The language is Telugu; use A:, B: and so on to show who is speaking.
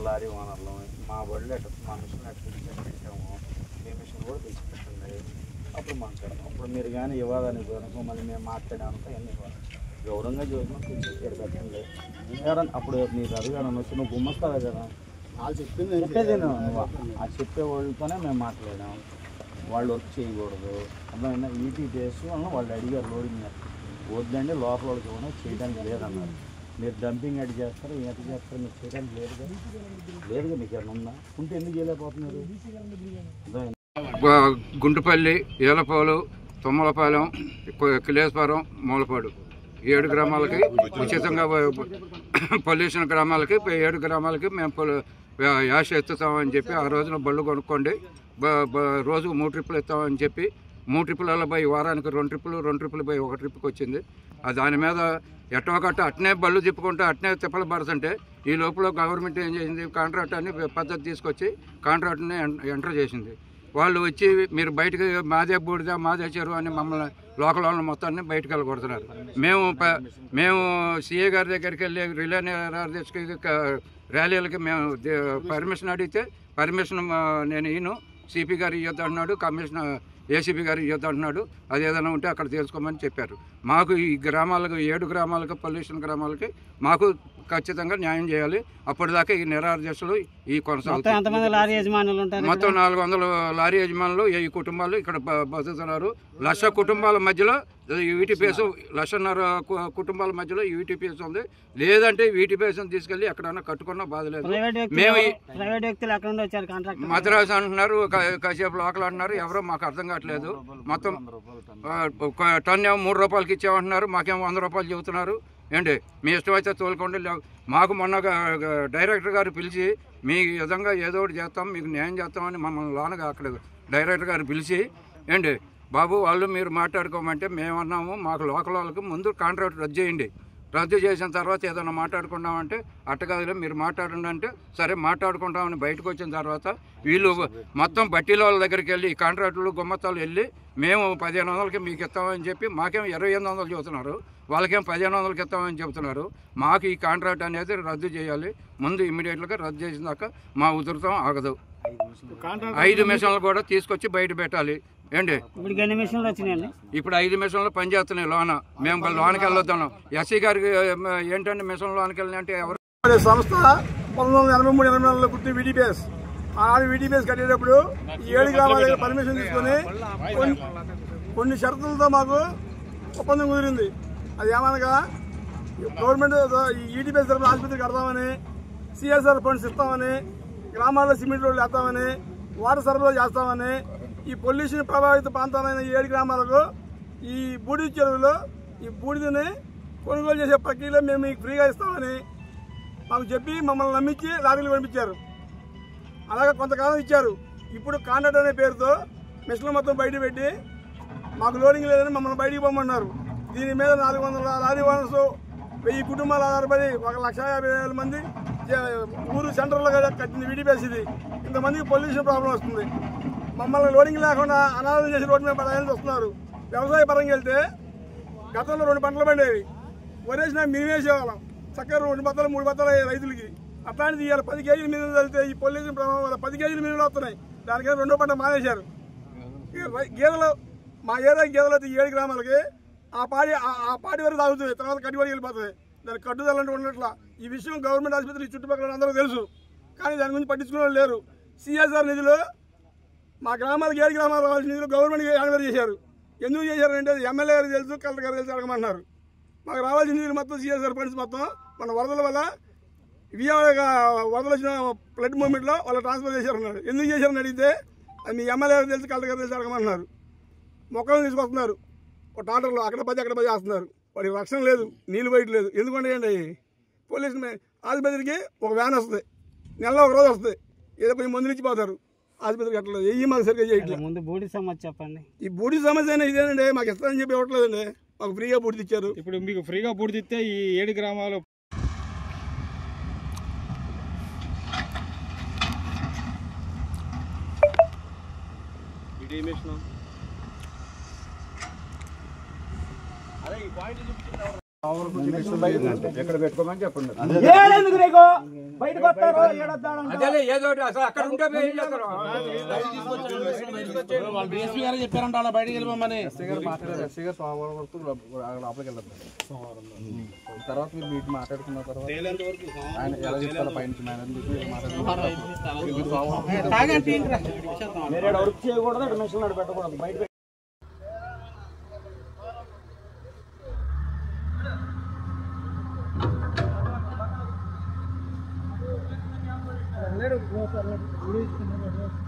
A: లారీ ఓనర్లు మా బళ్ళు మా మిషన్ పెట్టాము మీ మిషన్ కూడా తెచ్చిపెట్టండి అప్పుడు మాట్లాడతాం. అప్పుడు మీరు కానీ ఇవ్వాలని కనుక మళ్ళీ మేము మాట్లాడామనుకో అన్నీ ఇవ్వాలి. గౌరవంగా చూసినా ఇక్కడ పెట్టండి. అప్పుడు మీరు అడగాలని వచ్చి నువ్వు గుమ్మస్తావా కదా వాళ్ళు చెప్పేది నువ్వు ఆ చెప్పే వాళ్ళతోనే మేము మాట్లాడాం. వాళ్ళు వర్క్ చేయకూడదు అర్థమైనా ఈటీ చేసి వాళ్ళని వాళ్ళు అడిగారు లోడింగ్ వద్దండి లోపల వాళ్ళకి ఇవ్వడం చేయడానికి లేదన్నారు. మీరు డంపింగ్ అడి చేస్తారు ఎంత చేస్తారు మీరు చేయడానికి లేదుగా మీకు ఏమైనా ఉందా ఉంటే ఎందుకు చేయలేకపోతున్నారు?
B: గుంటుపల్లి ఏలపాలు తుమ్మలపాలెం కిలేశ్వరం మూలపాడు 7 గ్రామాలకి ఉచితంగా పొల్యూషన్ గ్రామాలకి 7 గ్రామాలకి మేము యాష ఎత్తుతామని చెప్పి ఆ రోజున బళ్ళు కొనుక్కోండి రోజుకు 3 ట్రిప్పులు ఎత్తామని చెప్పి 3 ట్రిప్పులలో పోయి వారానికి 2 ట్రిప్పులు పోయి 1 ట్రిప్కి వచ్చింది. దాని మీద ఎట్టోకట్ట అట్నే బళ్ళు తిప్పుకుంటూ అట్నే తిప్పలు పడుతుంటే ఈ లోపల గవర్నమెంట్ ఏం చేసింది కాంట్రాక్ట్ అని పద్ధతి తీసుకొచ్చి కాంట్రాక్ట్ని ఎంటర్ చేసింది. వాళ్ళు వచ్చి మీరు బయటకు మాదే బూడిద మాదే చెరువు అని మమ్మల్ని లోకల్ వాళ్ళని మొత్తాన్ని బయటకు వెళ్ళగొడుతున్నారు. మేము సీఏ గారి దగ్గరికి వెళ్ళి రిలే ర్యాలీలకి మేము పర్మిషన్ అడిగితే పర్మిషన్ నేను ఈయన సిపి గారు ఇవ్వద్దు అంటున్నాడు, కమిషనర్ ఏసీపీ గారు ఇవ్వద్దు అంటున్నాడు. అది ఏదైనా ఉంటే అక్కడ తెలుసుకోమని చెప్పారు. మాకు ఈ గ్రామాలకు 7 గ్రామాలకు పొల్యూషన్ గ్రామాలకి మాకు ఖచ్చితంగా న్యాయం చేయాలి. అప్పటిదాకా ఈ నిరాదీక్షలు ఈ కొనసాగుతాయి. మొత్తం 400 లారీ యజమానులు ఈ కుటుంబాలు ఇక్కడ బతుకుతున్నారు. 1,00,000 కుటుంబాల మధ్యలో యూటీపీఎస్ 1,50,000 కుటుంబాల మధ్యలో యూటీపీఎస్ ఉంది. లేదంటే యూటీపీఎస్ తీసుకెళ్లి ఎక్కడన్నా కట్టుకున్నా బాధ లేదు. మేము మద్రాసు అంటున్నారు, కాసేపు లోకల్ అంటున్నారు, ఎవరో మాకు అర్థం కావట్లేదు. మొత్తం టన్ ఏమో 3 రూపాయలకి ఇచ్చామంటున్నారు, మాకేమో 100 రూపాయలు చెబుతున్నారు. ఏంటి మీ ఇష్టమైతే తోలుకోండి. మాకు మొన్న డైరెక్టర్ గారు పిలిచి మీ విధంగా ఏదో ఒకటి చేస్తాం మీకు న్యాయం చేస్తామని మమ్మల్ని లోనగా అక్కడ డైరెక్టర్ గారు పిలిచి ఏంటి బాబు వాళ్ళు మీరు మాట్లాడుకోమంటే మేమన్నాము మాకు లోకల్ వాళ్ళకి ముందు కాంట్రాక్ట్ రద్దు చేయండి, రద్దు చేసిన తర్వాత ఏదైనా మాట్లాడుకుంటామంటే అట్టగాదిలో మీరు మాట్లాడండి అంటే సరే మాట్లాడుకుంటామని బయటకు వచ్చిన తర్వాత వీళ్ళు మొత్తం బట్టీల వాళ్ళ దగ్గరికి వెళ్ళి కాంట్రాక్టులు గుమ్మత్తాలు వెళ్ళి మేము 1,500కి మీకు ఇస్తామని చెప్పి మాకేమో 2,800 చెబుతున్నారు, వాళ్ళకేమో 1,500కి ఇస్తామని చెబుతున్నారు. మాకు ఈ కాంట్రాక్ట్ అనేది రద్దు చేయాలి. ముందు ఇమ్మీడియట్గా రద్దు చేసిన దాకా మా ఉధృతం ఆగదు. 5 మిషన్లు కూడా తీసుకొచ్చి బయట పెట్టాలి. ఏంటి ఇప్పుడు 5 మిషన్లు పనిచేస్తున్నాయి లోన. మేము లోనికి వెళ్ళొద్దాం. ఎస్సీ గారికి ఏంటంటే మిషన్ లోనికి వెళ్ళి అంటే ఎవరు
C: సంస్థ 1983-84లో పుట్టిన వీటీపీఎస్. ఆనాడు వీటీపీఎస్ కట్టేటప్పుడు 7 గ్రామాల పర్మిషన్ తీసుకొని కొన్ని షరతులతో మాకు ఒప్పందం కుదిరింది. అది ఏమనగా గవర్నమెంట్ ఈటీపీఎస్ తరఫున ఆసుపత్రి కడతామని, సిఎస్ఆర్ ఫండ్స్ ఇస్తామని, గ్రామాల్లో సిమెంట్ రోడ్లు వేస్తామని, వాటర్ సరఫరా చేస్తామని, ఈ పొల్యూషన్ ప్రభావిత ప్రాంతాలైన 7 గ్రామాలకు ఈ బూడిద చెరువులో ఈ బూడిదని కొనుగోలు చేసే ప్రక్రియలో మేము మీకు ఫ్రీగా ఇస్తామని మాకు చెప్పి మమ్మల్ని నమ్మించి లారీలు పంపించారు. అలాగే కొంతకాలం ఇచ్చారు. ఇప్పుడు కాంట్రాక్ట్ అనే పేరుతో మిషన్లు మొత్తం బయట పెట్టి మాకు లోడింగ్ లేదని మమ్మల్ని బయటికి పొమ్మన్నారు. దీని మీద 400 లారీ ఓనర్స్ 1000 కుటుంబాలు ఆధారపడి 1,50,000 మంది ఊరు సెంటర్లో కట్టిన వీటీపీఎస్ ఇది. ఇంతమందికి పొల్యూషన్ ప్రాబ్లం వస్తుంది. మమ్మల్ని లోడింగ్ లేకుండా అనాథం చేసి రోడ్డు మీద పడాలని వస్తున్నారు. వ్యవసాయ పరంగా వెళ్తే గతంలో 2 పంటలు పండేవి, వరేసినా మేము వేసేవాళ్ళం. చక్కగా 2 బత్తలు 3 బత్తలు రైతులకి. అట్లాంటిది ఇవాళ 10 కేజీల మీద వెళ్తే ఈ పొల్యూషన్ ప్రభావం వల్ల 10 కేజీల మీద వస్తున్నాయి. దానికైనా 2వ పంట మానేశారు. గేదెలు మా ఏరియా గేదెలు అయితే 7 గ్రామాలకి ఆ పాడి వరకు తాగుతుంది, తర్వాత కట్టుబడి వెళ్ళిపోతుంది. దానికి కట్టుదలంటూ ఉన్నట్ల ఈ విషయం గవర్నమెంట్ ఆసుపత్రి చుట్టుపక్కల అందరూ తెలుసు, కానీ దాని గురించి పట్టించుకునే వాళ్ళు లేరు. సిఎస్ఆర్ నిధులు మా గ్రామాలకు 7 గ్రామాలు రావాల్సిన నిధులు గవర్నమెంట్కి హ్యాండ్ చేశారు. ఎందుకు చేశారంటే ఎమ్మెల్యే గారు తెలుసు, కలెక్టర్ గారు తెలుసు, అడగమన్నారు. మాకు రావాల్సిన నిధులు మొత్తం సిఎస్ఆర్ ఫండ్స్ మొత్తం మన వరదల వల్ల వరదలు వచ్చిన ఫ్లడ్ మూమెంట్లో వాళ్ళు ట్రాన్స్ఫర్ చేశారన్నారు. ఎందుకు చేశారని అడిగితే అది మీ ఎమ్మెల్యే గారు తెలుసు, కలెక్టర్ గారు తెలుసు, అడగమన్నారు. మొక్కలు తీసుకొస్తున్నారు ఒక టాటర్లో, అక్కడ 10 చేస్తున్నారు. వాడికి రక్షణ లేదు, నీళ్ళు బయట లేదు. ఎందుకంటే ఏంటి పోలీసు ఆసుపత్రికి ఒక వ్యాన్ వస్తుంది, నెలలో 1 రోజు వస్తుంది, ఏదో కొంచెం మందులు ఇచ్చిపోతారు. ఆసుపత్రికి ఎట్లేదు, ఏ మాకు సరిగ్గా చేయట్లేదు.
D: ముందు బూడి సమస్య చెప్పండి.
C: ఈ బూడి సమస్య అయినా ఇదేనండి, మాకు ఇస్తారని చెప్పి ఇవ్వట్లేదండి. మాకు ఫ్రీగా బూడిద ఇచ్చారు.
E: ఇప్పుడు మీకు ఫ్రీగా బూడిద ఇస్తే ఈ 7 గ్రామాలు
B: ఎక్కడ పెట్టుకోమని చెప్పండి.
C: బయటకు వస్తారు
B: అదేలే ఏదో ఒకటి అసలు అక్కడ ఉంటే ఏం చేస్తారు
D: డిఎస్పీ గారు చెప్పారంట అలా బయటకు వెళ్ళిపోమని.
E: లోపలికి వెళ్ళదు తర్వాత మీరు మీట్ మాట్లాడుకున్న తర్వాత ఆయన ఎలా చెప్తారో పైనుంచి
A: మీరు వర్క్ చేయకూడదు, అటు మిషన్ అటు పెట్టకూడదు, బయట
C: మాట్లాడారు.